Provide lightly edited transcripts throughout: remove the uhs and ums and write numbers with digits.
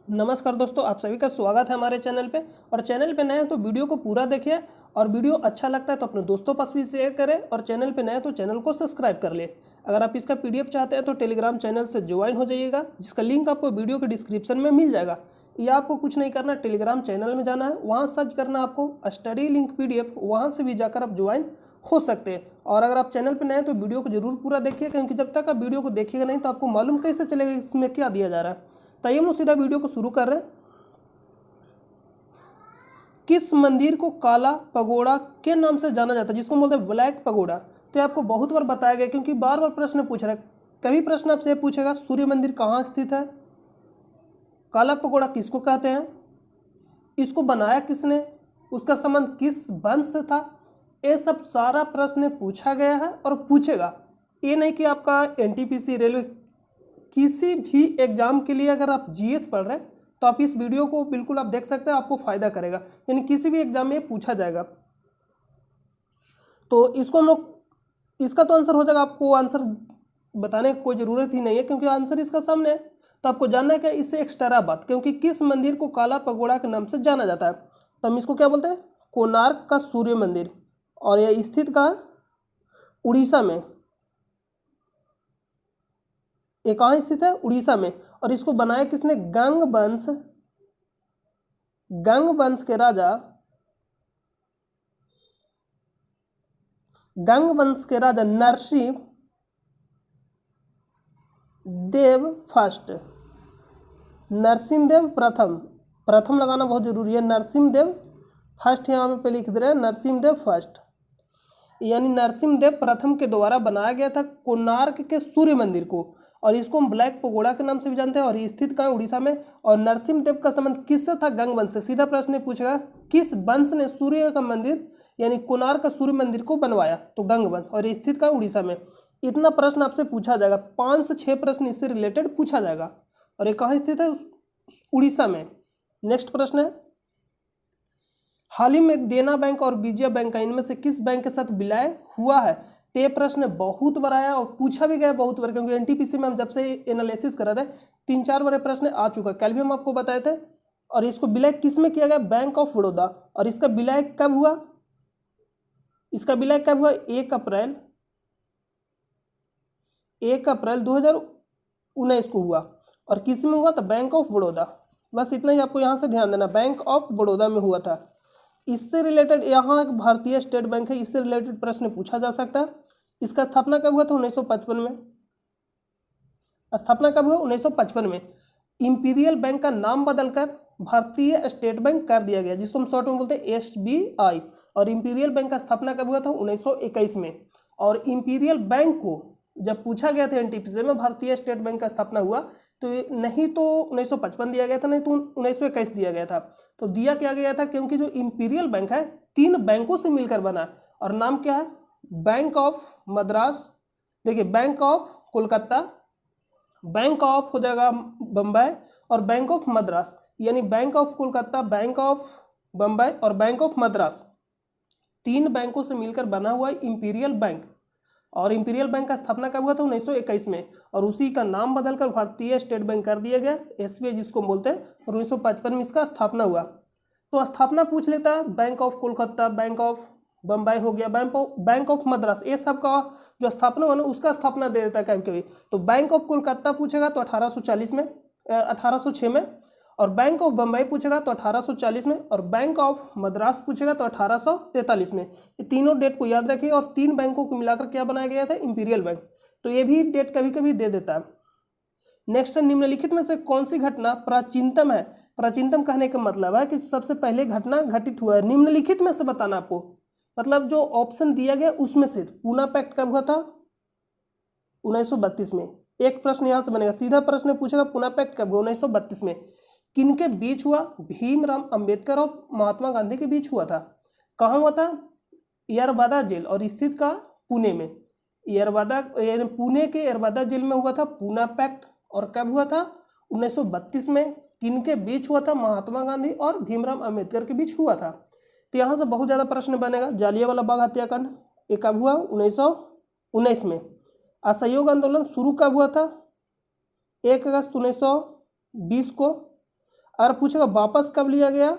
नमस्कार दोस्तों, आप सभी का स्वागत है हमारे चैनल पे। और चैनल पे नए हैं तो वीडियो को पूरा देखिए, और वीडियो अच्छा लगता है तो अपने दोस्तों पास भी शेयर करें, और चैनल पे नए हैं तो चैनल को सब्सक्राइब कर ले। अगर आप इसका पीडीएफ चाहते हैं तो टेलीग्राम चैनल से ज्वाइन हो जाइएगा, जिसका लिंक आपको वीडियो के डिस्क्रिप्शन में मिल जाएगा। या आपको कुछ नहीं करना, टेलीग्राम चैनल में जाना है, वहाँ सर्च करना आपको स्टडी लिंक पीडीएफ, वहाँ से भी जाकर आप ज्वाइन हो सकते हैं। और अगर आप चैनल पर नए हैं तो वीडियो को जरूर पूरा देखिए, क्योंकि जब तक आप वीडियो को देखिएगा नहीं तो आपको मालूम कैसे चलेगा इसमें क्या दिया जा रहा है। तो आइए हम लोग सीधा वीडियो को शुरू कर रहे हैं। किस मंदिर को काला पगोड़ा के नाम से जाना जाता है, जिसको बोलते हैं ब्लैक पगोड़ा? तो ये आपको बहुत बार बताया गया, क्योंकि बार बार प्रश्न पूछ रहा है। कभी प्रश्न आपसे पूछेगा सूर्य मंदिर कहाँ स्थित है, काला पगोड़ा किसको कहते हैं, इसको बनाया किसने, उसका संबंध किस वंश से था, ये सब सारा प्रश्न पूछा गया है और पूछेगा। ये नहीं कि आपका एनटीपीसी, रेलवे, किसी भी एग्जाम के लिए अगर आप जीएस पढ़ रहे हैं तो आप इस वीडियो को बिल्कुल आप देख सकते हैं, आपको फायदा करेगा। यानी किसी भी एग्जाम में पूछा जाएगा तो इसको हम लोग, इसका तो आंसर हो जाएगा। आपको आंसर बताने की कोई ज़रूरत ही नहीं है, क्योंकि आंसर इसका सामने है। तो आपको जानना है कि इससे एक्स्ट्रा बात, क्योंकि किस मंदिर को काला पगोड़ा के नाम से जाना जाता है, तो हम इसको क्या बोलते हैं, कोणार्क का सूर्य मंदिर। और यह स्थित कहाँ, उड़ीसा में। ये कहाँ स्थित है, उड़ीसा में। और इसको बनाया किसने, गंग वंश के राजा, गंग वंश के राजा नरसिंह देव फर्स्ट, नरसिंह देव प्रथम, प्रथम लगाना बहुत जरूरी है। नरसिंह देव फर्स्ट यहाँ पे लिख दे रहे हैं, नरसिंह देव फर्स्ट, यानी नरसिंह देव प्रथम के द्वारा बनाया गया था कोणार्क के सूर्य मंदिर को। और इसको हम ब्लैक पगोड़ा के नाम से भी जानते हैं। और ये स्थित कहाँ है, उड़ीसा में। और नरसिंह देव का संबंध किससे था, गंग वंश से। सीधा प्रश्न पूछेगा किस वंश ने सूर्य का मंदिर यानी कोणार्क का सूर्य मंदिर को बनवाया, तो गंग वंश। और ये स्थित कहाँ, उड़ीसा में। इतना प्रश्न आपसे पूछा जाएगा, 5 से 6 प्रश्न इससे रिलेटेड पूछा जाएगा। और ये कहाँ स्थित है, उड़ीसा में। नेक्स्ट प्रश्न है, हाल ही में देना बैंक और विजया बैंक का इनमें से किस बैंक के साथ विलय हुआ है? तो ये प्रश्न बहुत बार आया और पूछा भी गया बहुत बार, क्योंकि एनटीपीसी में हम जब से एनालिसिस करा रहे 3-4 बार प्रश्न आ चुका है। कल भी हम आपको बताए थे। और इसको विलय किस में किया गया, बैंक ऑफ बड़ौदा। और इसका विलय कब हुआ, इसका विलय कब हुआ, 1 अप्रैल 2019 को हुआ। और किस में हुआ था, बैंक ऑफ बड़ौदा। बस इतना ही आपको यहाँ से ध्यान देना, बैंक ऑफ बड़ौदा में हुआ था। इससे रिलेटेड यहाँ एक भारतीय स्टेट बैंक है, इससे रिलेटेड प्रश्न पूछा जा सकता है। इसका स्थापना कब हुआ था, 1955 में। स्थापना कब हुआ, 1955 में। इंपीरियल बैंक का नाम बदलकर भारतीय स्टेट बैंक कर दिया गया, जिसको हम शॉर्ट में बोलते हैं एसबीआई। और इंपीरियल बैंक का स्थापना कब हुआ था, 1921 में। और इंपीरियल बैंक को जब पूछा गया था एनटीपीसी में भारतीय स्टेट बैंक का स्थापना हुआ, तो नहीं तो 1955 दिया गया था, नहीं तो 1921 दिया गया था। तो दिया क्या गया था, क्योंकि जो इंपीरियल बैंक है 3 बैंकों से मिलकर बना। और नाम क्या है, बैंक ऑफ मद्रास, देखिए bank of Kolkata, bank of हो जाएगा बम्बई, और बैंक ऑफ मद्रास। यानी bank of Kolkata, bank of Bombay और बैंक ऑफ मद्रास, 3 बैंकों से मिलकर बना हुआ इंपीरियल बैंक। और इंपीरियल बैंक का स्थापना कब हुआ था, 1921 में। और उसी का नाम बदलकर भारतीय स्टेट बैंक कर दिया गया, एसबीआई जिसको बोलते हैं। और 1955 में इसका स्थापना हुआ। तो स्थापना पूछ लेता है, bank of Kolkata, bank of Bombay हो गया, बैंक ऑफ मद्रास, ये सब का जो स्थापना हुआ ना उसका स्थापना दे देता है कभी कभी। तो बैंक ऑफ कोलकाता पूछेगा तो 1840 में, 1806 में। और बैंक ऑफ बम्बई पूछेगा तो 1840 में। और बैंक ऑफ मद्रास पूछेगा तो 1843 में। ये तीनों डेट को याद रखिए। और 3 बैंकों को मिलाकर क्या बनाया गया था, इंपीरियल बैंक। तो ये भी डेट कभी कभी दे देता है। नेक्स्ट है, निम्नलिखित में से कौन सी घटना प्राचीनतम है? प्राचीनतम कहने का मतलब है कि सबसे पहले घटना घटित हुआ है। निम्नलिखित में से बताना आपको, मतलब जो ऑप्शन दिया गया उसमें से। पूना पैक्ट कब हुआ था, 1932 में। एक प्रश्न यहां से बनेगा, सीधा प्रश्न पूछेगा पूना पैक्ट कब हुआ, 1932 में। किनके बीच हुआ, भीमराव अंबेडकर और महात्मा गांधी के बीच हुआ था। कहाँ हुआ था, यरबादा जेल। और स्थित का, पुणे में। यरबादा, पुणे के यरबादा जेल में हुआ था पूना पैक्ट। और कब हुआ था, 1932 में। किनके बीच हुआ था, महात्मा गांधी और भीमराव अंबेडकर के बीच हुआ था। तो यहाँ से बहुत ज़्यादा प्रश्न बनेगा। जालियांवाला बाग हत्याकांड ये कब हुआ, 1919 में। असहयोग आंदोलन शुरू कब हुआ था, 1 अगस्त 1920 को। और पूछेगा वापस कब लिया गया,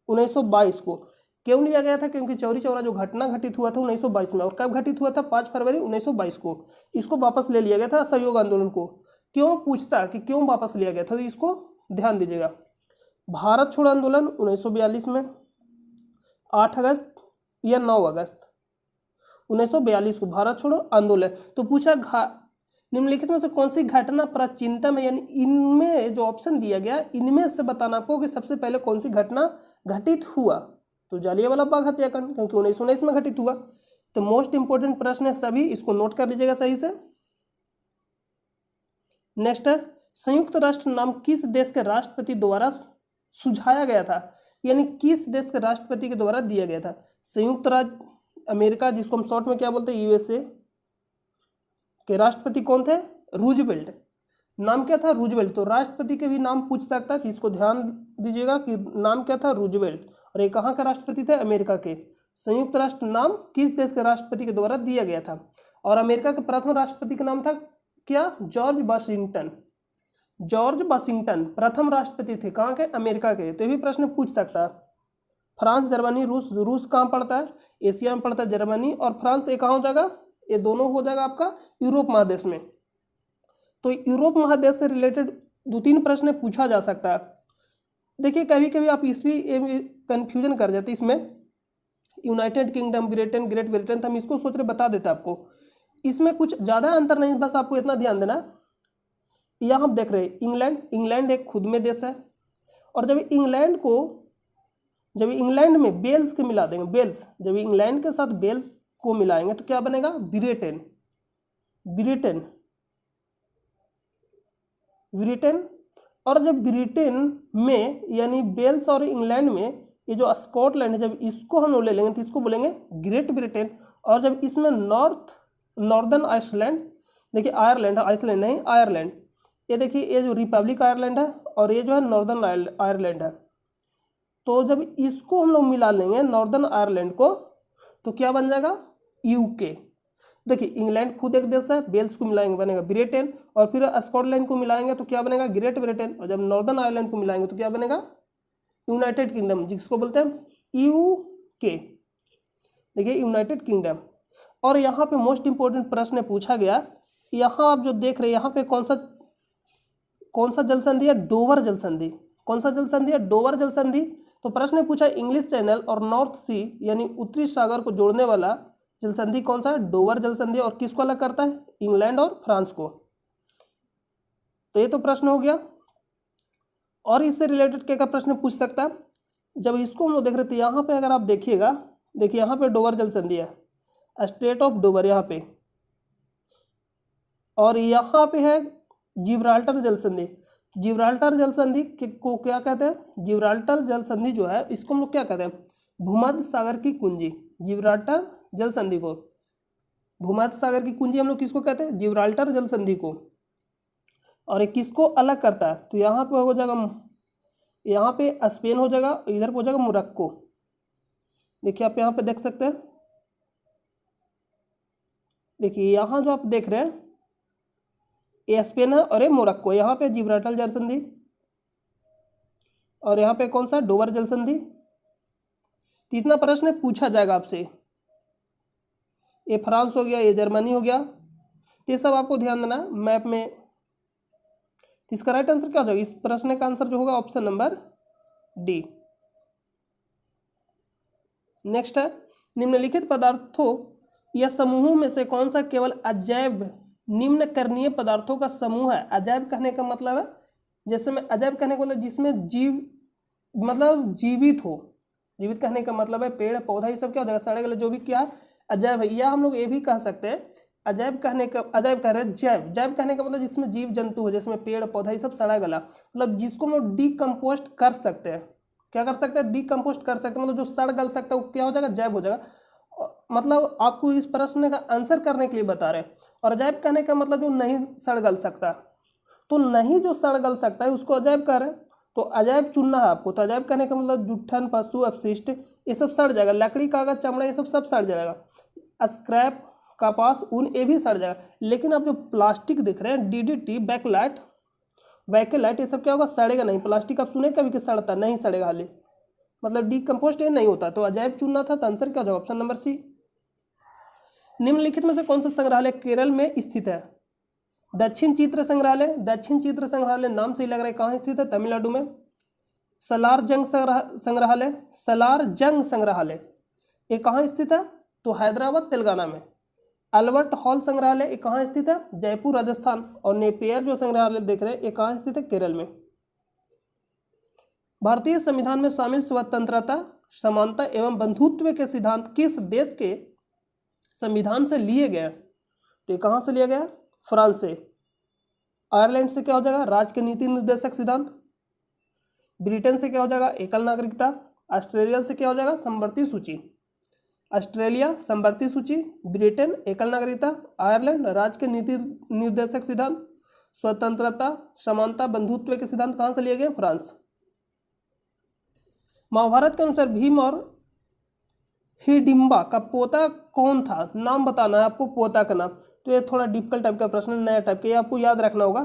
1922 को। क्यों लिया गया था, क्योंकि चौरी चौरा जो घटना घटित हुआ था 1922 में, और कब घटित हुआ था, 5 फरवरी 1922 को। इसको वापस ले लिया गया था असहयोग आंदोलन को। क्यों पूछता कि क्यों वापस लिया गया था, तो इसको ध्यान दीजिएगा। भारत छोड़ो आंदोलन 1942 में 8 अगस्त या 9 अगस्त 1942 को भारत छोड़ो आंदोलन। तो पूछा निम्नलिखित में से कौन सी घटना प्राचीनतम है, यानी इनमें जो ऑप्शन दिया गया इनमें से बताना आपको कि सबसे पहले कौन सी घटना घटित हुआ। तो जालियांवाला बाग हत्याकांड, क्योंकि 1919 में घटित हुआ। तो मोस्ट इंपोर्टेंट प्रश्न है सभी, इसको नोट कर लीजिएगा सही से। नेक्स्ट है, संयुक्त राष्ट्र नाम किस देश के राष्ट्रपति द्वारा सुझाया गया था, यानी किस देश के राष्ट्रपति के द्वारा दिया गया था। संयुक्त राज्य अमेरिका, जिसको हम शॉर्ट में क्या बोलते हैं, यूएसए के राष्ट्रपति कौन थे, रूजवेल्ट। नाम क्या था, रूजवेल्ट। तो राष्ट्रपति के भी नाम पूछ सकता है, तो इसको ध्यान दीजिएगा कि नाम क्या था, रूजवेल्ट। और ये कहाँ का राष्ट्रपति थे, अमेरिका के। संयुक्त राष्ट्र नाम किस देश के राष्ट्रपति के द्वारा दिया गया था, और अमेरिका के प्रथम राष्ट्रपति का नाम था क्या, जॉर्ज वाशिंगटन। जॉर्ज वाशिंगटन प्रथम राष्ट्रपति थे, कहाँ के, अमेरिका के। तो ये भी प्रश्न पूछ सकता है। फ्रांस, जर्मनी, रूस। रूस कहाँ पड़ता है, एशिया में पड़ता है जर्मनी, और फ्रांस ये कहाँ हो जाएगा, ये दोनों हो जाएगा आपका यूरोप महादेश में। तो यूरोप महादेश से रिलेटेड 2-3 प्रश्न पूछा जा सकता है। देखिए कभी कभी आप इसमें कंफ्यूजन कर जाते, इसमें United kingdom, Britain, great Britain, तो हम इसको सोच रहे बता देते आपको। इसमें कुछ ज़्यादा अंतर नहीं, बस आपको इतना ध्यान देना। यहाँ हम देख रहे हैं इंग्लैंड, इंग्लैंड एक खुद में देश है, और जब इंग्लैंड में बेल्स के मिला देंगे, बेल्स, जब इंग्लैंड के साथ बेल्स को मिलाएंगे तो क्या बनेगा, ब्रिटेन। Britain, Britain. और जब ब्रिटेन में यानी वेल्स और इंग्लैंड में ये जो स्कॉटलैंड है, जब इसको हम लोग ले लेंगे तो इसको बोलेंगे ग्रेट ब्रिटेन। और जब इसमें नॉर्दर्न आइसलैंड, देखिए आयरलैंड है, आइसलैंड नहीं, आयरलैंड, ये देखिए ये जो रिपब्लिक आयरलैंड है और ये जो है नॉर्दर्न आयरलैंड है। तो जब इसको हम लोग मिला लेंगे नॉर्दर्न आयरलैंड को तो क्या बन जाएगा, यूके। देखिए इंग्लैंड खुद एक देश है, वेल्स को मिलाएंगे बनेगा ब्रिटेन, और फिर स्कॉटलैंड को मिलाएंगे तो क्या बनेगा, ग्रेट ब्रिटेन। और जब नॉर्दर्न आयरलैंड को मिलाएंगे तो क्या बनेगा, यूनाइटेड किंगडम, जिसको बोलते हैं यूके। देखिए यूनाइटेड किंगडम। और यहाँ पे मोस्ट इंपोर्टेंट प्रश्न पूछा गया, यहाँ आप जो देख रहे हैं यहाँ पे कौन सा जल संधि है, डोवर जल संधि। कौन सा जल संधि है, डोवर जल संधि। तो प्रश्न पूछा इंग्लिश चैनल और नॉर्थ सी यानी उत्तरी सागर को जोड़ने वाला जल संधि कौन सा है, डोवर जल संधि। और किसको अलग करता है, इंग्लैंड और फ्रांस को। तो ये तो प्रश्न हो गया। और इससे रिलेटेड क्या प्रश्न पूछ सकता है, जब इसको हम लोग देख रहे थे यहाँ पे अगर आप देखिएगा, देखिए यहाँ पे डोवर जल संधि है, स्ट्रेट ऑफ डोवर यहाँ पे, और यहाँ पे है जिब्राल्टर जल संधि। जिब्राल्टर जल संधि को क्या कहते हैं, जिब्राल्टर जल संधि जो है इसको हम लोग क्या कहते हैं, भूमध्य सागर की कुंजी। जिब्राल्टर जल संधि को, भूमध्य सागर की कुंजी हम लोग किसको कहते हैं, जिब्राल्टर जल संधि को। और ये किसको अलग करता है, तो यहाँ पे हो जाएगा, यहाँ पे स्पेन हो जाएगा, इधर पे हो जाएगा मोरक्को। देखिए आप यहाँ पे देख सकते हैं, देखिए यहाँ जो आप देख रहे हैं ये स्पेन है और ये मोरक्को। यहाँ पे जिब्राल्टर जल संधि और यहाँ पे कौन सा, डोवर जल संधि। तो इतना प्रश्न पूछा जाएगा आपसे। ये फ्रांस हो गया, ये जर्मनी हो गया, ये सब आपको ध्यान देना मैप में। इसका राइट आंसर क्या हो जाएगा, इस प्रश्न का आंसर जो होगा ऑप्शन नंबर डी। नेक्स्ट है, निम्नलिखित पदार्थों या समूहों में से कौन सा केवल अजैव निम्न करणीय पदार्थों का समूह है। अजैव कहने का मतलब है, जैसे मैं अजैव कहने का मतलब जिसमें जीव मतलब जीवित हो, जीवित कहने का मतलब है पेड़ पौधा ये सब क्या हो जाएगा, सड़े गले जो भी क्या अजैव है। या हम लोग ये भी कह सकते हैं अजैव कहने का, अजैव कह रहे हैं जैव, जैव कहने का मतलब जिसमें जीव जंतु हो, जिसमें पेड़ पौधा ये सब सड़ा गला, मतलब जिसको हम लोग डिकम्पोस्ट कर सकते हैं। क्या कर सकते हैं, डिकम्पोस्ट कर सकते हैं, मतलब जो सड़ गल सकता है वो क्या हो जाएगा, जैव हो जाएगा। मतलब आपको इस प्रश्न का आंसर करने के लिए बता रहे हैं। और अजैव कहने का मतलब जो नहीं सड़ गल सकता, तो नहीं जो सड़ गल सकता है उसको अजैव कह रहे हैं। तो अजैव चुनना है आपको। तो अजैव कहने का मतलब जूठन, पशु अपशिष्ट ये सब सड़ जाएगा, लकड़ी कागज चमड़ा ये सब सड़ जाएगा, स्क्रैप कपास ऊन ये भी सड़ जाएगा। लेकिन अब जो प्लास्टिक दिख रहे हैं, DDT बैकलाइट वैकेलाइट, ये सब क्या होगा, सड़ेगा नहीं। प्लास्टिक आप सुने कभी कि सड़ता, नहीं सड़ेगा हाली, मतलब डिकम्पोस्ट ये नहीं होता। तो अजैब चुनना था, तो आंसर क्या होगा, ऑप्शन नंबर सी। निम्नलिखित में से कौन सा संग्रहालय केरल में स्थित है? दक्षिण चित्र संग्रहालय। दक्षिण चित्र संग्रहालय नाम से ही लग रहा है कहाँ स्थित है, तमिलनाडु में। सलार जंग संग्रहालय, सलार जंग संग्रहालय ये कहाँ स्थित है, तो हैदराबाद तेलंगाना में। अल्बर्ट हॉल संग्रहालय ये कहाँ स्थित है, जयपुर राजस्थान। और नेपियर जो संग्रहालय देख रहे हैं ये कहाँ स्थित है, केरल में। भारतीय संविधान में शामिल स्वतंत्रता, समानता एवं बंधुत्व के सिद्धांत किस देश के संविधान से लिए गए? तो ये कहाँ से लिया गया, फ्रांस से। आयरलैंड से क्या हो जाएगा, राज्य के नीति निर्देशक सिद्धांत। ब्रिटेन से क्या हो जाएगा, एकल नागरिकता। ऑस्ट्रेलिया से क्या हो जाएगा, समवर्ती सूची। ऑस्ट्रेलिया समवर्ती सूची, ब्रिटेन एकल नागरिकता, आयरलैंड राज्य के नीति निर्देशक सिद्धांत, स्वतंत्रता, समानता, बंधुत्व के सिद्धांत कहाँ से लिए गए, फ्रांस। महाभारत के अनुसार भीम और हिडिंबा का पोता कौन था, नाम बताना है आपको, पोता का नाम। तो ये थोड़ा डिफिकल्ट टाइप का प्रश्न, नया टाइप का, ये आपको याद रखना होगा।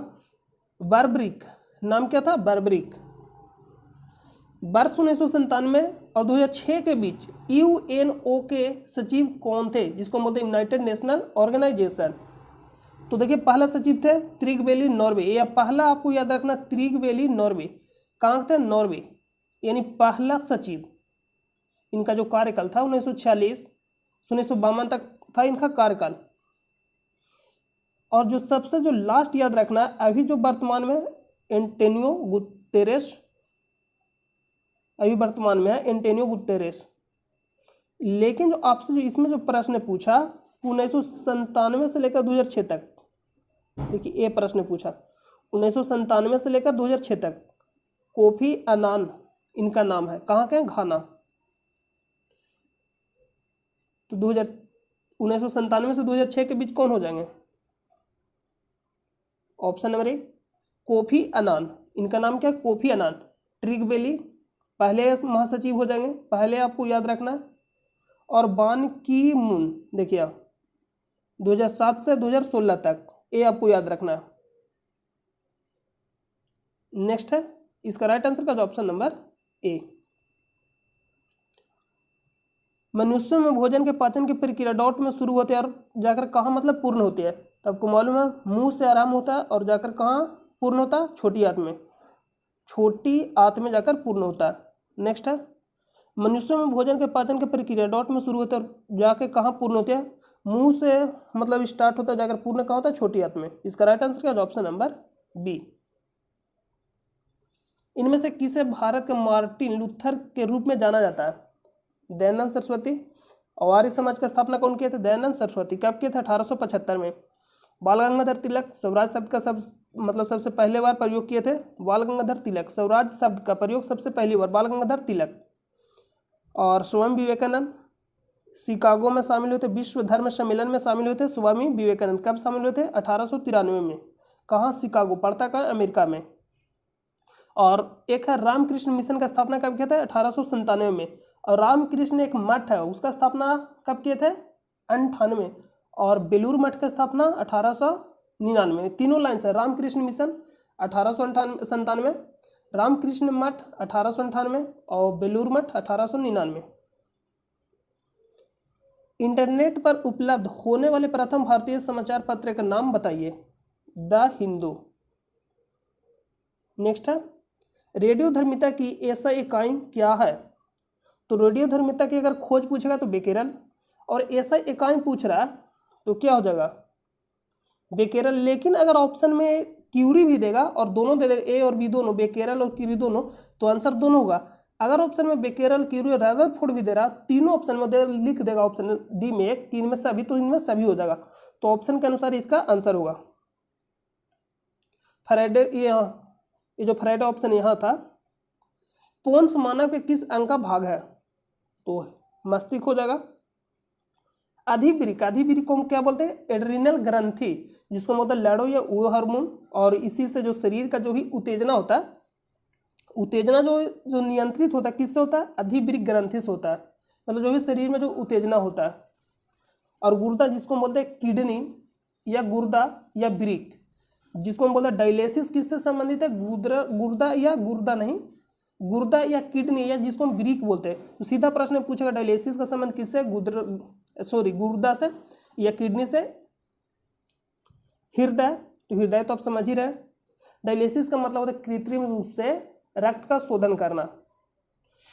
बर्बरिक, नाम क्या था, बर्बरिक। वर्ष 1997 और 2006 के बीच यूएनओ के सचिव कौन थे, जिसको बोलते हैं यूनाइटेड नेशनल ऑर्गेनाइजेशन। तो देखिए पहला सचिव थे त्रिगवेली नॉर्वे, या पहला आपको याद रखना त्रिगवेली नॉर्वे, कहाँ थे, नॉर्वे, यानी पहला सचिव। इनका जो कार्यकाल था 1946 से 1952 तक था इनका कार्यकाल। और जो सबसे जो लास्ट याद रखना है, अभी जो वर्तमान में एंटोनियो गुटेरेस, अभी वर्तमान में है एंटोनियो गुटेरेस। लेकिन जो आपसे जो इसमें जो प्रश्न पूछा 1997 से लेकर 2006 तक, देखिए ये प्रश्न पूछा 1997 से लेकर 2006 तक, कोफी अनान इनका नाम है, कहाँ के हैं, घाना। तो 1997 से 2006 के बीच कौन हो जाएंगे, ऑप्शन नंबर ए कोफी अनान, इनका नाम क्या है, कोफी अनान। ट्रिगवेली पहले महासचिव हो जाएंगे, पहले आपको याद रखना है। और बान की मून देखिए 2007 से 2016 तक, ये आपको याद रखना है। नेक्स्ट है इसका राइट आंसर का जो ऑप्शन नंबर ए। मनुष्यों में भोजन के पाचन की प्रक्रिया डॉट में शुरू होती है और जाकर कहाँ मतलब पूर्ण होती है, तो आपको मालूम है मुंह से आराम होता है और जाकर कहाँ पूर्ण होता है, छोटी आंत में, छोटी आंत में जाकर पूर्ण होता है। नेक्स्ट है मनुष्यों में भोजन के पाचन की प्रक्रिया डॉट में शुरू होती है और जाके कहाँ पूर्ण होती है, मुंह से मतलब स्टार्ट होता है, जाकर पूर्ण कहाँ होता है, छोटी आंत में। इसका राइट आंसर क्या है, ऑप्शन नंबर बी। इनमें से किसे भारत के मार्टिन लूथर के रूप में जाना जाता है, दयानंद सरस्वती। और आर्य समाज का स्थापना कौन किए थे, दयानंद सरस्वती। कब किए थे, 1875 में। बाल गंगाधर तिलक स्वराज शब्द का सबसे पहले बार प्रयोग किए थे, बाल गंगाधर तिलक। स्वराज शब्द का प्रयोग सबसे पहली बार बाल गंगाधर तिलक। और स्वामी विवेकानंद शिकागो में शामिल हुए थे, विश्व धर्म सम्मेलन में शामिल हुए थे स्वामी विवेकानंद। कब शामिल हुए थे, 1893 में। कहाँ, शिकागो, पड़ता कहाँ, अमेरिका में। और एक है रामकृष्ण मिशन का स्थापना कब किया था, 1897 में। और रामकृष्ण एक मठ है, उसका स्थापना कब किए थे, 98। और बेलूर मठ का स्थापना 1899। तीनों लाइन से रामकृष्ण मिशन 1897, रामकृष्ण मठ 1898 और बेलूर मठ 1899। इंटरनेट पर उपलब्ध होने वाले प्रथम भारतीय समाचार पत्र का नाम बताइए, द हिंदू। नेक्स्ट है रेडियोधर्मिता की ऐसा इकाई क्या है, तो रेडियोधर्मिता की अगर खोज पूछेगा तो बेकेरल, और ऐसा इकाई पूछ रहा है तो क्या हो जाएगा, बेकेरल। लेकिन अगर ऑप्शन में क्यूरी भी देगा और दोनों दे देगा, ए और बी दोनों, बेकेरल और क्यूरी दोनों, तो आंसर दोनों होगा। अगर ऑप्शन में बेकेरल, क्यूरी और रदरफोर्ड भी दे रहा, तीनों ऑप्शन में लिख देगा ऑप्शन डी में एक, तीन में सभी, तो इनमें सभी हो जाएगा। तो ऑप्शन के अनुसार इसका आंसर होगा फ्राइडे। ये जो फ्राइडे ऑप्शन यहाँ था। पोन्स मानव के किस अंग का भाग है, तो मस्तिष्क हो जाएगा। अधिवृक्क को हम क्या बोलते हैं, एड्रिनल ग्रंथि, जिसको बोलते हैं लैडो या ऊर्ध्व हार्मोन। और इसी से जो शरीर का जो भी उत्तेजना होता है, उत्तेजना जो नियंत्रित होता है किससे होता है, अधिवृक्क ग्रंथि से होता है, मतलब जो भी शरीर में जो उत्तेजना होता है। और गुर्दा जिसको बोलते हैं किडनी या गुर्दा या वृक्क, जिसको हम बोलते हैं डायलिसिस, किससे संबंधित है? गुर्दा या गुर्दा नहीं, गुर्दा या किडनी, या जिसको हम ग्रीक बोलते हैं। तो सीधा प्रश्न पूछेगा डायलिसिस का संबंध किससे? गुर्दा से या किडनी से? हृदय, तो हृदय तो आप समझ ही रहे। डायलिसिस का मतलब होता है कृत्रिम रूप से रक्त का शोधन करना,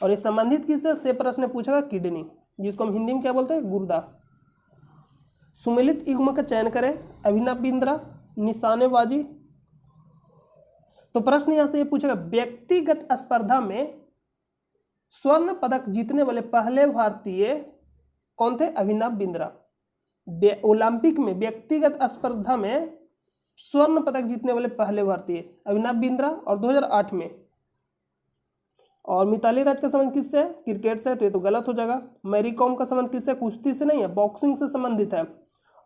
और ये संबंधित किससे? से प्रश्न पूछेगा किडनी, जिसको हम हिंदी में क्या बोलते हैं? गुर्दा। सुमेलित युग्म का चयन करें, अभिनव बिंद्रा, निशानेबाजी। तो प्रश्न यहां से ये पूछेगा व्यक्तिगत स्पर्धा में स्वर्ण पदक जीतने वाले पहले भारतीय कौन थे? अभिनव बिंद्रा। ओलंपिक में व्यक्तिगत स्पर्धा में स्वर्ण पदक जीतने वाले पहले भारतीय अभिनव बिंद्रा, और 2008 में। और मिताली राज का संबंध किससे है? क्रिकेट से, तो ये तो गलत हो जाएगा। मैरी कॉम का संबंध किससे? कुश्ती से नहीं है, बॉक्सिंग से संबंधित है।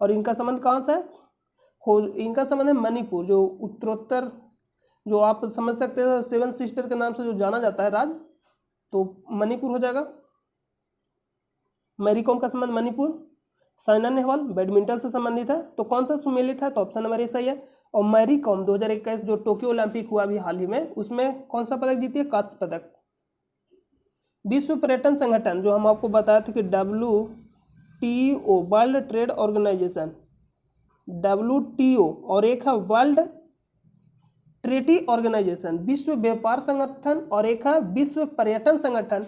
और इनका संबंध कहाँ से है? इनका संबंध है मणिपुर, जो उत्तरोत्तर, जो आप समझ सकते हैं 7 सिस्टर के नाम से जो जाना जाता है राज, तो मणिपुर हो जाएगा। मैरी कॉम का संबंध मणिपुर। साइना नेहवाल बैडमिंटन से संबंधित है, तो कौन सा सुमेलित है? तो ऑप्शन नंबर ए सही है। और मैरी कॉम 2021 जो टोक्यो ओलंपिक हुआ अभी हाल ही में, उसमें कौन सा पदक जीती है? कांस्य पदक। विश्व पर्यटन संगठन, जो हम आपको बताया था कि WTO world trade organisation, WTO, और एक है वर्ल्ड ट्रेडी ऑर्गेनाइजेशन, विश्व व्यापार संगठन, और एक है विश्व पर्यटन संगठन।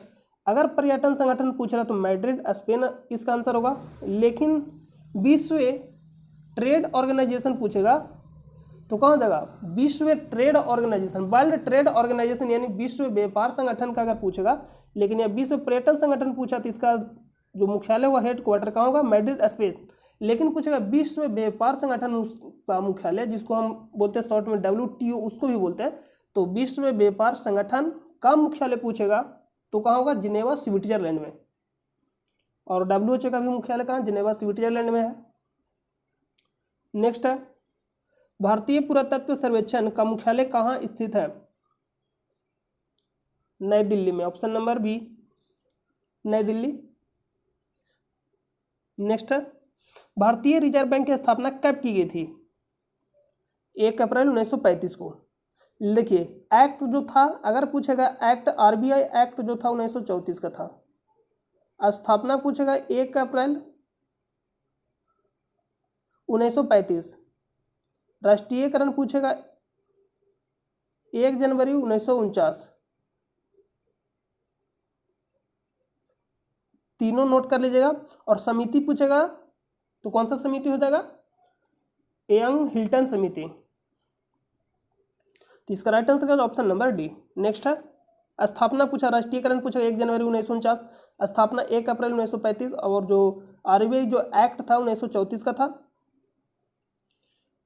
अगर पर्यटन संगठन पूछ रहा तो मैड्रिड स्पेन इसका आंसर होगा, लेकिन विश्व ट्रेड ऑर्गेनाइजेशन पूछेगा तो कहाँ जाएगा? विश्व trade organisation, world trade organisation, यानी विश्व व्यापार संगठन का अगर पूछेगा। लेकिन यह विश्व पर्यटन संगठन पूछा तो इसका जो मुख्यालय हुआ हेड क्वार्टर कहाँ होगा? Madrid Spain. लेकिन पूछेगा विश्व व्यापार संगठन उसका मुख्यालय, जिसको हम बोलते हैं शॉर्ट में WTO, उसको भी बोलते हैं, तो विश्व व्यापार संगठन का मुख्यालय पूछेगा तो कहाँ होगा? जिनेवा, स्विट्जरलैंड में। और WHO का भी मुख्यालय कहाँ? जिनेवा, स्विट्जरलैंड में है। नेक्स्ट है भारतीय पुरातत्व सर्वेक्षण का मुख्यालय कहाँ स्थित है? नई दिल्ली में, ऑप्शन नंबर बी, नई दिल्ली। नेक्स्ट है भारतीय रिजर्व बैंक की स्थापना कब की गई थी? 1 अप्रैल 1935 को। देखिए एक्ट जो था, अगर पूछेगा एक्ट, RBI एक्ट जो था 1934 का था। स्थापना पूछेगा 1 अप्रैल 1935। राष्ट्रीयकरण पूछेगा 1 जनवरी 1949। तीनों नोट कर लीजिएगा। और समिति पूछेगा तो कौन सा समिति हो जाएगा? यंग हिल्टन समिति। तो इसका राइट आंसर का ऑप्शन नंबर डी। नेक्स्ट है स्थापना पूछा, राष्ट्रीयकरण पूछा 1 जनवरी 1949, स्थापना 1 अप्रैल 1935, और जो RBI जो एक्ट था 1934 का था।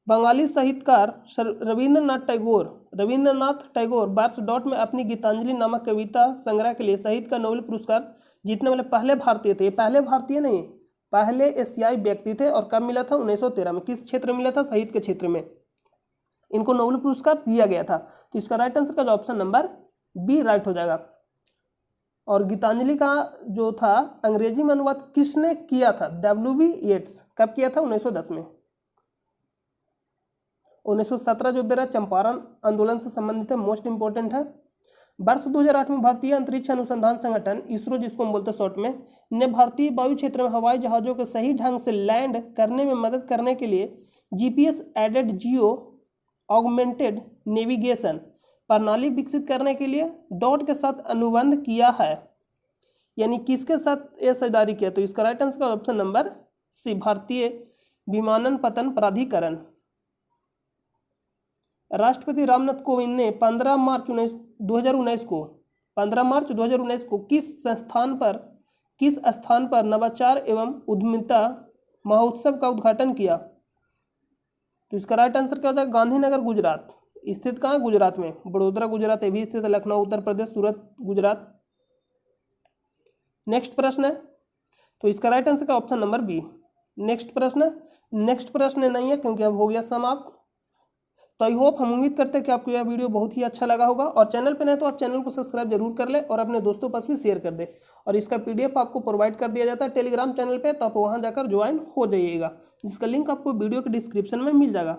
बंगाली साहित्यकार रविंद्रनाथ टैगोर वर्ष डॉट में अपनी गीतांजलि नामक कविता संग्रह के लिए साहित्य का नोबेल पुरस्कार जीतने वाले पहले भारतीय थे। पहले भारतीय नहीं, पहले एशियाई व्यक्ति थे। और कब मिला था? 1913 में। किस क्षेत्र में मिला था? साहित्य के क्षेत्र में इनको नोबेल पुरस्कार दिया गया था। तो इसका राइट आंसर का जो ऑप्शन नंबर बी राइट हो जाएगा। और गीतांजलि का जो था अंग्रेजी में अनुवाद किसने किया था? WB येट्स। कब किया था? 1910 में। 1917 जो दे रहा चंपारण आंदोलन से संबंधित है, मोस्ट इंपोर्टेंट है। वर्ष 2008 में भारतीय अंतरिक्ष अनुसंधान संगठन इसरो, जिसको हम बोलते हैं शॉर्ट में, ने भारतीय वायु क्षेत्र में हवाई जहाजों को सही ढंग से लैंड करने में मदद करने के लिए GPS added geo augmented navigation प्रणाली विकसित करने के लिए डॉट के साथ अनुबंध किया है। यानी किसके साथ यह साझेदारी किया? तो इसका राइट आंसर का ऑप्शन नंबर सी, भारतीय विमानपत्तन प्राधिकरण। राष्ट्रपति रामनाथ कोविंद ने 15 मार्च 2019 को किस स्थान पर नवाचार एवं उद्यमिता महोत्सव का उद्घाटन किया? तो इसका राइट आंसर क्या होता है? गांधीनगर गुजरात। स्थित कहाँ? गुजरात में। बड़ोदरा गुजरात ये भी स्थित है, लखनऊ उत्तर प्रदेश, सूरत गुजरात। नेक्स्ट प्रश्न है, तो इसका राइट आंसर का ऑप्शन नंबर बी। नेक्स्ट प्रश्न नहीं है क्योंकि अब हो गया समाप्त। तो आई होप, हम उम्मीद करते हैं कि आपको यह वीडियो बहुत ही अच्छा लगा होगा। और चैनल पे नहीं तो आप चैनल को सब्सक्राइब जरूर कर ले और अपने दोस्तों पास भी शेयर कर दे। और इसका PDF आपको प्रोवाइड कर दिया जाता है टेलीग्राम चैनल पे, तो आप वहां जाकर ज्वाइन हो जाइएगा, जिसका लिंक आपको वीडियो के डिस्क्रिप्शन में मिल जाएगा।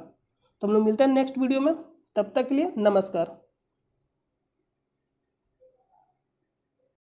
तो हम लोग मिलते हैं नेक्स्ट वीडियो में, तब तक के लिए नमस्कार।